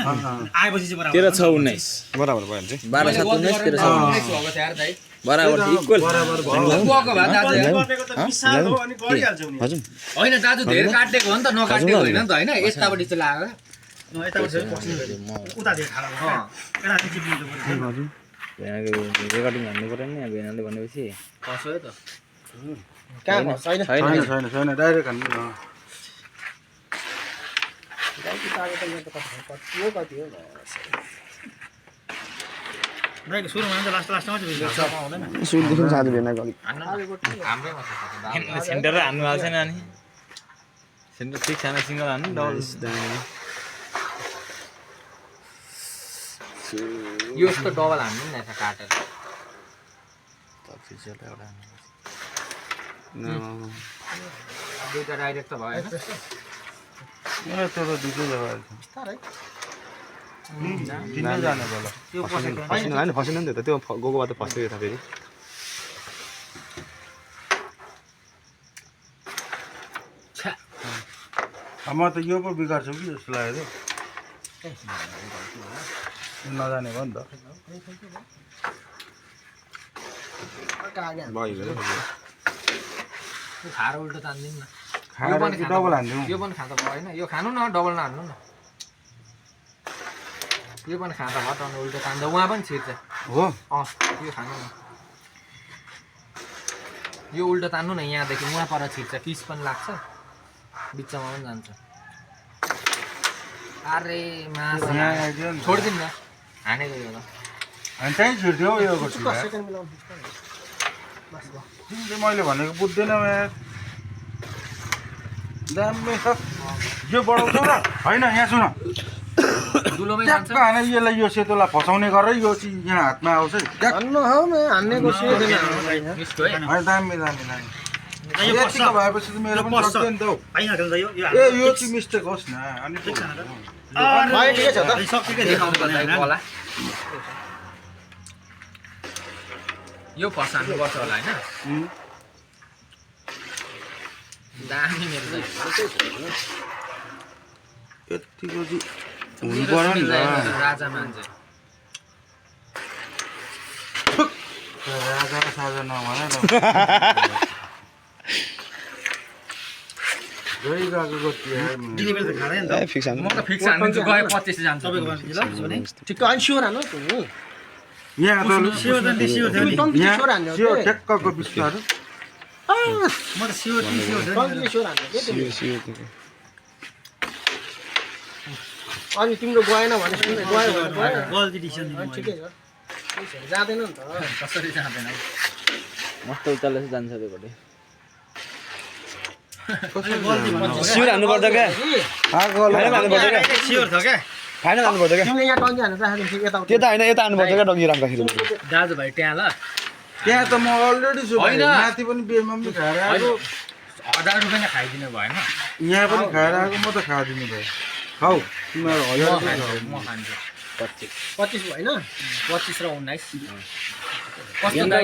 आएपछि चाहिँ बराबर 13 6 19 बराबर भइहाल्छ 12 7 19 13 6 19 भएको थियो यार दाइ बराबर इक्वल बराबर भयो गएको भए दाजु गरेको त मिसाल हो अनि गरिहाल्छौ नि हजुर होइन दाजु धेरै काटेको हो नि त नकाटेको होइन नि त होइन यतापट्टि चाहिँ लाग्यो यताबाट चाहिँ उता धेरै खाला एडा चाहिँ चिप्लिन्छ रेकर्डिङ हान्नु पर्यो नि अब यिनीहरूले भनेपछि कसो हो त कहाँ भयो? छैन डाइरेक्ट हान्नु न दाइको सुरुमा हुन्छ लास्टमा चाहिँ पाउँदैन सुरुदेखि साथी भेनाको अलिक हाम्रै सेन्टर हान्नु भएको छैन अनि सेन्टर ठिक छैन सिङ्गल हान्नु डबल यो यस्तो डबल हान्नु नि यता काटेर दुईटा डाइरेक्ट त भयो होइन त्यो त दुईटै जग्गा तिनै जाने होला त्यो पसेको होइन फसेन नि त त्यो गएको बाटो फस्यो यता फेरि म त यो पो बिगार्छु कि जस्तो लाग्यो नजाने भयो नि त खाएर उल्टो तान्दिनु न खाएर कि डबल हान्दिउँ यो पनि खाँदा भयो होइन यो खानु न डबल नहान्नु न यो पनि खाँदा भयो त उल्टो तान्दा उहाँ पनि छिर्छ हो यो खानु न यो उल्टो तान्नु न यहाँदेखि उहाँ पर छिर्छ पिस पनि लाग्छ बिचमा पनि जान्छ अरे मासु यहाँ आइदियो नि छोडिदिनु न हानेको यो त अनि त्यहीँ छिर्थ्यो यो सेकेन्ड मिलाउनु तिमी चाहिँ मैले भनेको बुझ्दैन यार दामी छ यो बढाउँछौ र होइन यहाँ सुन दुलोमै जान्छ ट्याक्क हाने यसलाई यो सेतोलाई फसाउने गरेर यो चाहिँ यहाँ हातमा आउँछ है ट्याक्क हान्नु हौ हान्नेको सुन्दैन मिस्टो है होइन दामी दामी दामी यो यतिको भएपछि त मेरो पनि पस्छ। सक्दैन नि त हौ पाइन खेल्छ यो ए यो चाहिँ मिस्टेक होस् न अनि ठिक छैन भाइ ठिकै छ त सक्तिकै देखाउनु देखाउनु पर्दा होला यो फसान्नुपर्छ होला होइन दामी मेरो चाहिँ यतिको चाहिँ हुनु पर्यो नि त राजा मान्छे राजा र साजा नभन न गई गएको कति डेलिभरी त खाँदैन नि त फिक्स हान्नु म त फिक्स हान्दिन्छु गए 25 जान्छ तपाईँको मान्छे ल त्यसो भने ठिक्क अनि स्योर हान्नु तिमी यहाँ त सियो त नि सियो थियो नि यहाँ स्योर हान्नु त्यो ठ्याक्कको बिस्तारो म त सियो थियो नि कम्तीले स्योर हान्नु के तिमी सियो अनि तिम्रो गएन भने सुन्नु गयो भने गयो गल्ती डिसिसन अनि ठिकै छ जाँदैन नि त कसरी जाँदैन मस्त उचालेर जान्छ त्योपट्टि गल्ती भन्नु सियो हान्नु पर्छ क्या आगो हान्नुपर्छ क्या सियोर छ क्या खाएन लानुपर्छ क्या तिमीले यहाँ टङ्की हानेर राखेको थियौ यताउति त्यता होइन यता आउनुपर्छ क्या डगी राख्दाखेरि दाजुभाइ त्यहाँ ल त्यहाँ त म अलरेडी छु भाइ होइन। माथि पनि बेमा पनि खाएर आएको 1000 रुपैयाँ नै खाइदिनु भएन यहाँ पनि खाएर आएको म त खादिनु भयो खाऊ तिमीहरू 1000 रुपियाँ खाऊ म खान्छु 25 होइन 25 र 19 कस्तो दाइ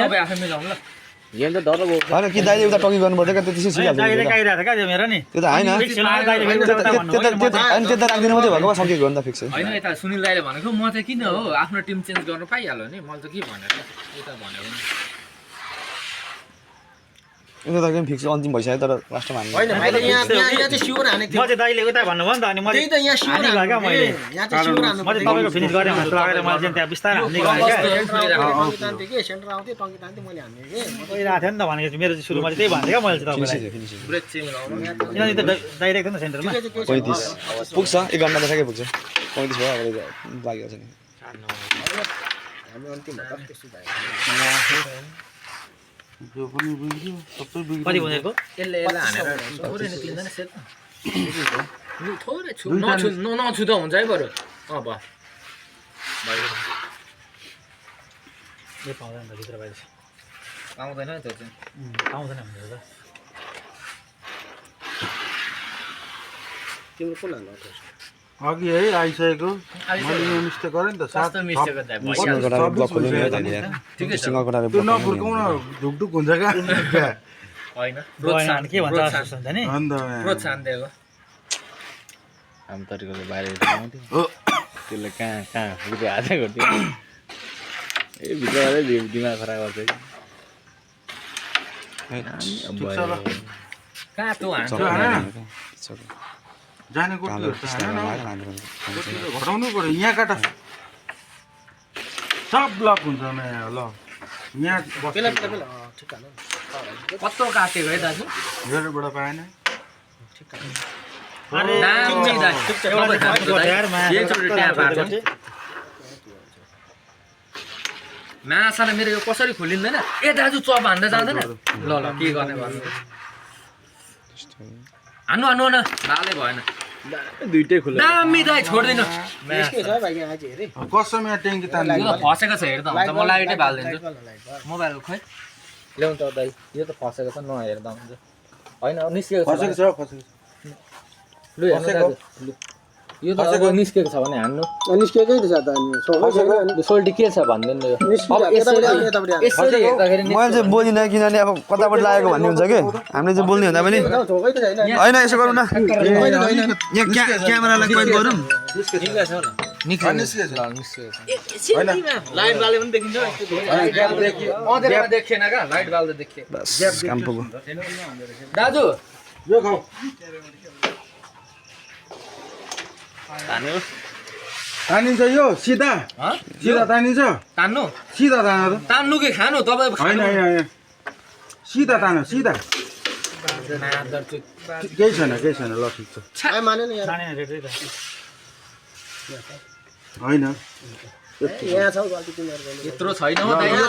तपाईँ आफै मिलाउनु ल होइन कि दाइले उता टगी गर्नुपर्छ क्या त्यो त्यसै सिकाल्छ दाइले गाइरहेको छ क्या त्यो मेरो नि त्यो त होइन दाइले फेरि उता उता भन्नु होइन त्यता राखिदिनु मात्रै भएको सकेको हो नि त फिक्स होइन यता सुनिल दाइले भनेको म चाहिँ किन हो आफ्नो टिम चेन्ज गर्नु पाइहाल्यो नि मैले त के भनेर यता भनेको नि यता त एकदम फिक्स अन्तिम भइसक्यो तर लास्टमा हामी होइन भाइले यहाँ चाहिँ सिउर हानेको म थियो चाहिँ दाइले उता भन्नुभयो नि त अनि मैले त्यही त यहाँ सिउर हाने भयो क्या मैले यहाँ चाहिँ सिउर हान्नु म चाहिँ तपाईँको फिनिस गरेँ भनेर लागेर मैले चाहिँ त्यहाँ बिस्तारै हान्ने गरेँ क्या टङ्की तान्थेँ कि सेन्टर आउँथ्यो टङ्की तान्थेँ मैले हान्ने कि गइरहेको थियो नि त भनेको चाहिँ मेरो चाहिँ सुरुमा चाहिँ त्यही भन्थेँ क्या मैले चाहिँ तपाईँलाई ब्रेक चाहिँ मिलाउनु किनभने त डाइरेक्ट थियो नि त सेन्टरमा 35 पुग्छ 1 घन्टा त ठ्याक्कै पुग्छ 35 भयो अब लाग्यो छ नि हामी अन्तिम हो त त्यस्तो भयो त्यो पनि बिग्रियो सबै बिग्रियो कति भनेको यसले हानेर थोरै निक्लिँदैन सेट थोरै छु नछु त हुन्छ है बरु अब यो पाउँदैन त भित्र बाहिर पाउँदैन त्यो चाहिँ पाउँदैन भनेर त तिम्रो कुन हाल्नु अघि है आइसकेको मैले यो मिस्टेक गरेँ नि त सात कस्तो मिस्टेक गर्दा भयो सिङ्गल कटार ब्लक खोल्नु नि दाइले यार ठिकै छ सिङ्गल कटार त्यो ब्लक नफुर्काउन ढुकढुक हुन्छ क्या होइन प्रोत्साहन के भन्छ जस्तो हुन्छ नि अन्त प्रोत्साहन दिएको हाम्रो तरिकाले बाहिर आउँथ्यो त्यसले कहाँ पुग्दै हातै गर्थ्यो ए भित्रबाटै दिमाग खराब गर्छ कि कहाँ तँ हान्छ जाने गोटीहरू त घटाउनु पऱ्यो यहाँ काट सब ब्लक हुन्छ नयाँ ल यहाँ बेला बेला बेला ठिक हाल्नु कत्रो काटेको है दाजु धेरैबाट पाएन अरे दामी दाजु एउटा चाहिँ यार एकचोटि ट्याप हाल्छ माछालाई मेरो यो कसरी खोलिँदैन ए दाजु चप हान्दा जाँदैन ल ल के गर्ने भन्नु हान्नु हान्नु न भाले भएन दुइटै खुल्ला दामी दाइ छोड्दिनु के छ भाइ यहाँ आज हेरे कसम यहाँ ट्याङ्की तान्नु यो त फसेको छ हेर्दा हुन्छ म लाइटै बालिदिन्छु मोबाइलको खै ल्याउनु त दाइ यो त फसेको छ नहेर्दा हुन्छ होइन निस्केको छ फसेको छ फसेको छ लु हेर्नु दाजु लु यो त अब निस्केको छ भने हान्नु निस्केकै त छ त अनि सोल्टी के छ भनिदिनु यो यसरी हेर्दाखेरि मैले चाहिँ बोलिनँ किनभने अब कताबाट लागेको भन्ने हुन्छ कि हामीले चाहिँ बोल्ने हुँदा पनि धोकै त छैन होइन यसो गरौँ न यहाँ क्यामेरालाई कैद गरौँ लाइट बाले पनि देखिन्छ अँधेरोमा देखिएन क्या लाइट बाल्दा देखियो बस काम पुग्यो दाजु यो खाऊ तानिन्छ यो सिधा सिधा तानिन्छ तान्नु सिधा तान त तान्नु कि खानु तपाईँ होइन होइन सिधा तान सिधा केही छैन ल ठिक छ माने नि यार सानो रेट त होइन यहाँ छ गल्ती तिमीहरुको यत्रो छैन हो दाइ यो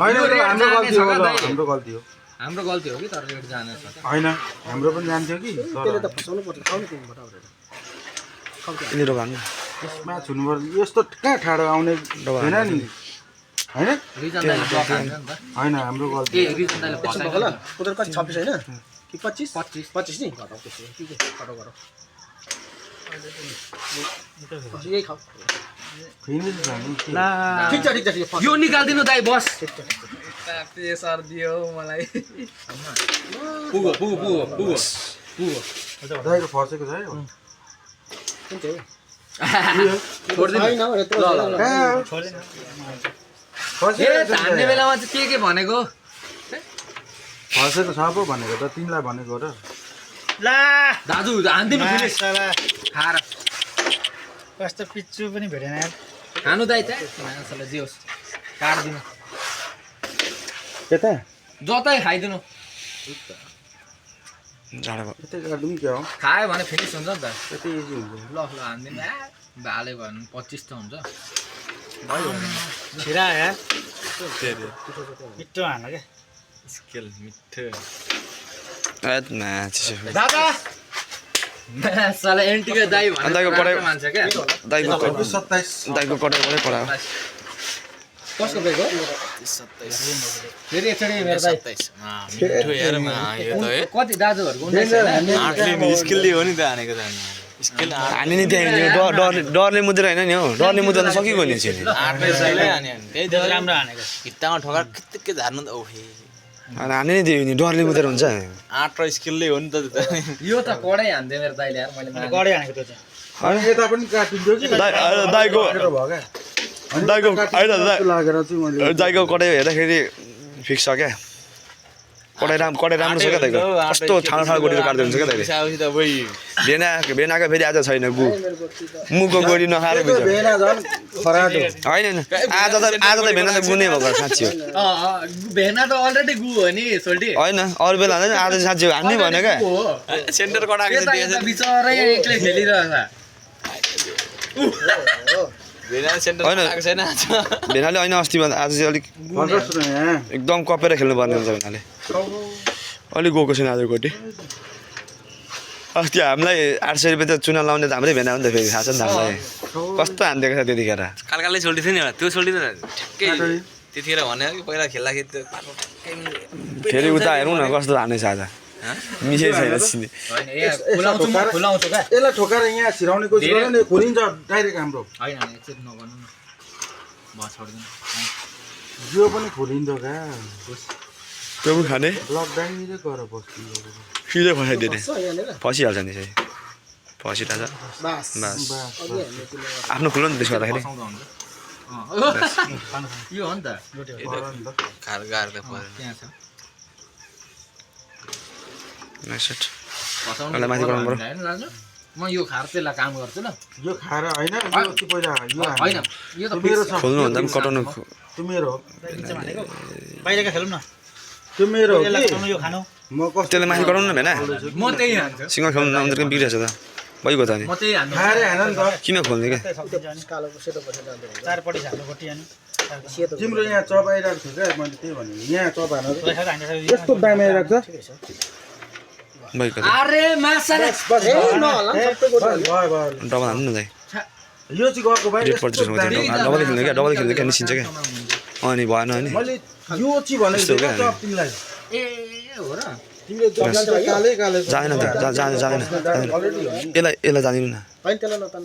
होइन यो रेट हाम्रो गल्ती जानेछ हो क्या दाइ? हाम्रो गल्ती हो हाम्रो गल्ती हो कि तर रेट जाने छ होइन हाम्रो पनि जान्थ्यो कि त्यसले त फसाउनु पर्छ खाउनु तिमीबाट अब यिनीहरू भाग्नु यसमा छुनु पर्यो यस्तो कहाँ ठाडो आउने होइन नि होइन रिजन दाइले ब्लक हान्छ नि त होइन हाम्रो गल्ती ए रिजन दाइले एकछिन फसाएको ल उनीहरू कति 26 होइन कि 25 25 25 नि घटाउ त्यसो के घटाउ गरौ यही खाऊ फिनिस जानु ला ठिक छ ठिक छ यो निकाल्दिनु दाइ बस प्रेसर दियो मलाई पुगो पुगो पुगो पुगो पुगो दाइको फर्सेको छ है कुन चाहिँ छोड्दिनु छैन हौ यत्रो ल, ल, ल। ए हान्ने बेलामा चाहिँ के भनेको फर्सेको छ पो भनेको त तिमीलाई भनेको र ला दाजु हान्दिनु फिनिस साला खाएर कस्तो पिच्चु पनि भेटेन यार खानु दाइ त मान्छेलाई जे होस् काट्दिनु यता जतै खाइदिनु जाडो यतै काट्नु क्या हो खायो भने फिनिस हुन्छ नि त यतै इजी हुन्छ ल ल हान्दिनु भाले भयो भने 25 त हुन्छ छिरा यार मिठो हाल्नु क्या स्केल मिठो चिसो दादा साला एन्टीको दाइ अनि दाइको कटाइ- मान्छ क्या दाइको 27 दाइको कटाइ परा कसको ब्रेक हो फेरि एकचोटि मेरो दाइ मिठो हेरमा यो त है कति दाजुहरूको 19 होइन? आठले नि स्किलले हो नि त हानेको त स्किल हानि नि त्यहाँ डरले मुद्रा होइन नि हो डरले मुद्रा त सकिगयो नि एकछिन आठले सहिले हाने त्यही त राम्रो हानेको भित्तामा ठोका कित्तिकै झार्नु त ओहे अनि हानि नै दियो नि डरले मुद्रा हुन्छ आठ र स्किलले हो नि त त्यो त यो त कडै हान्थे मेरो दाइले यार मैले माने। गडे हानेको त्यो चाहिँ अनि यता पनि काटिन्थ्यो कि दाइको काटेर भयो क्या दाइको होइन लागेर चाहिँ मैले दाइको कटाइ हेर्दाखेरि फिक्स छ क्या कटाइ राम्रो छ क्या दाइको कस्तो ठाडो ठाडो गोडीले काट्दै हुन्छ क्या दाइले पिसापछि त वही भेनाको फेरि आज छैन मुखको गोडी नखाएर बुझ्छ भेना झन् खराटो होइन आज त भेना त गुनै भएको साँच्ची हो भेना त अलरेडी गु हो नि सोल्टी होइन अरू बेला हाल्दैन आज साँच्ची हो हान्नै भएन क्या सेन्टर कटाएको यता यता बिचरै एक्लै खेलिरहेछ भेना सेन्टर होइन। कटाएको छैन आज भेनाले होइन अस्ति आज चाहिँ अलिक भन्नुहोस् न यहाँ एकदम कपेर खेल्नुपर्ने हुन्छ भेनाले अलिक गएको छैन आज गोटी अस्ति हामीलाई 800 रुपियाँ त चुना लाउने त हाम्रै भेना हो नि त फेरि थाहा छ नि त हामीलाई कस्तो हानिदिएको छ त्यतिखेर कालकालै सोल्टी थियो नि एउटा त्यो सोल्टी त ठिक्कै त्यतिखेर भनेको कि पहिला खेल्दाखेरि त्यो फेरि उता हेरौँ न कस्तो हानेछ आज मिसै छैन सिने होइन यहाँ खुलाउँछु क्या यसलाई ठोकाएर यहाँ छिराउने कोसिस गर्यो नि खोलिन्छ डाइरेक्ट हाम्रो होइन एकचोटि नगर्नु न भयो छोड्दिनु जियो पनि खोलिन्छ क्या त्यो पनि खाने ब्लक डाइरेक्ट गरेर बस्छु सिधै फसाइदिने यहाँनिर फसिहाल्छ नि चाहिँ फसिरहेछ बास बास अघि हामीले किनेको आफ्नो खुल्यो नि त्यसो गर्दाखेरि यो हो नि त खार गार त परेन त्यहाँ छ नाइस फसाउनु अलि माथि गराउनु पर्यो होइन दाजु म यो खार त्यसलाई काम गर्छु ल यो खाएर होइन यो चाहिँ पहिला यो होइन यो त मेरो छ खोल्नु भन्दा पनि कटाउनु त्यो मेरो हो भनेको बाहिरका खेलौँ न त्यो मेरो हो यसलाई कि खानु यो खानु म कस्तो त्यसलाई माथि गराउनु न भेना म त्यही हान्छु सिङ्गल खेल्नु नआउँदा पनि बिग्रिरहेछ त भइगयो त अनि म त्यही हान्छु खाएर हेर नि त किन खोल्ने क्या कालोको सेतो पैसा जाँदै हुन्छ चारपट्टि झार्नु गोटी अनि सेतो तिम्रो यहाँ चपाइरहेको थियो क्या मैले त्यही भने यहाँ चपाएर हान्छ यस्तो दामिरहेको छ भइगयो त अरे माछा ए नहोला नि, सबै गोटा हाल्यो। भयो भयो डबल हान्नु न दाइ यो चाहिँ गएको भाइ रेट यस्तो पर्छ दामी। डबल खेल्ने क्या डबल खेल्ने क्या निस्किन्छ क्या अनि भएन अनि मैले यो चाहिँ भनेको यस्तो थिएँ क्या क्या तिमीलाई ए हो र तिमीले जग्गा त कालै कालै जाँदैन त जाँदैन अलरेडी हो नि यसलाई जाँदिनु न होइन त्यसलाई नतान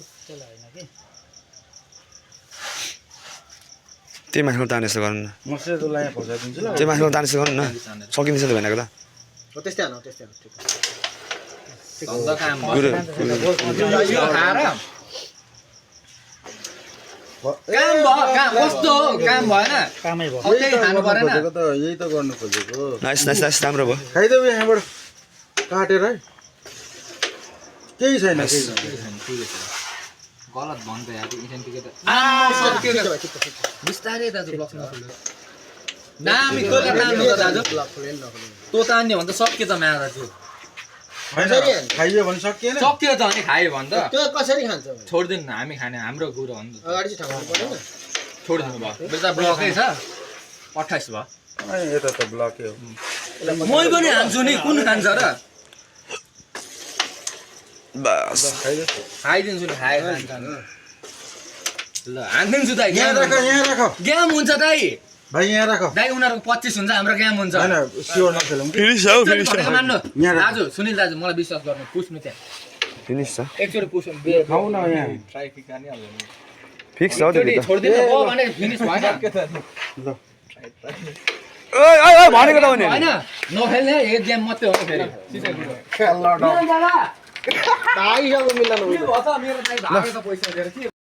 त्यही माथिको ताने जस्तो गर्नु न म सेतोलाई यहाँ फसाइदिन्छु ल त्यही माथिको ताने जस्तो गर्नु न सकिन्छ त भनेको त हो त्यस्तै हान त्यस्तै हान ठिक धन्दा काम गुरु यो खाएर काम भयो काम कस्तो हो काम भएन कामै भयो अब त्यही खानु परेन खोजेको त यही त गर्नु खोजेको नाइस नाइस नाइस राम्रो भयो खाइदेऊ यहाँबाट काटेर है केही छैन केही छैन गलत भन्छ यार इन्सेन्टिभ त बिस्तारै दाजु ब्लक नखोल्नु दामी तँले तान्नु त दाजु ब्लक खोलेन नखोलेन तँ तान्ने भने त सक्यो त म्यारा दाजु होइन खाइयो भने सकिएन सक्यो त अनि खायो भने त त्यो कसरी खान्छ भने? छोडिदिनु न हामी खाने हाम्रो कुरो हो नि त अगाडि चाहिँ ठाउँ परेन छोडिदिनु भयो बेला ब्लकै छ 28 भयो यता त ब्लकै हो मै पनि हान्छु नि कुन खान्छ र बस खाइदेऊ खाइदिन्छु नि खाएर ल हानिदिन्छु दाइ यहाँ राख यहाँ राख गेम हुन्छ दाइ भाइ यहाँ राख दाइ उनीहरूको 25 हुन्छ हाम्रो गेम हुन्छ होइन स्योर नखेलौँ कि फिनिस हो फिनिस एकचोटि भटका मान्नु यहाँ राख। दाजु सुनिल दाजु मलाई विश्वास गर्नु पुस्नु त्यहाँ फिनिस छ एकचोटि पुस्नु खाऊ न यहाँ फिक्स हो त्यो त छोडिदिनु भयो भने फिनिस भएन ल ओइ ओइ ओइ भनेको त भने होइन नखेल्ने एक गेम मात्रै हो फेरि दाइसँग मिल्दैन के भन्छ मेरो दाइ भागेको पैसा दिएर के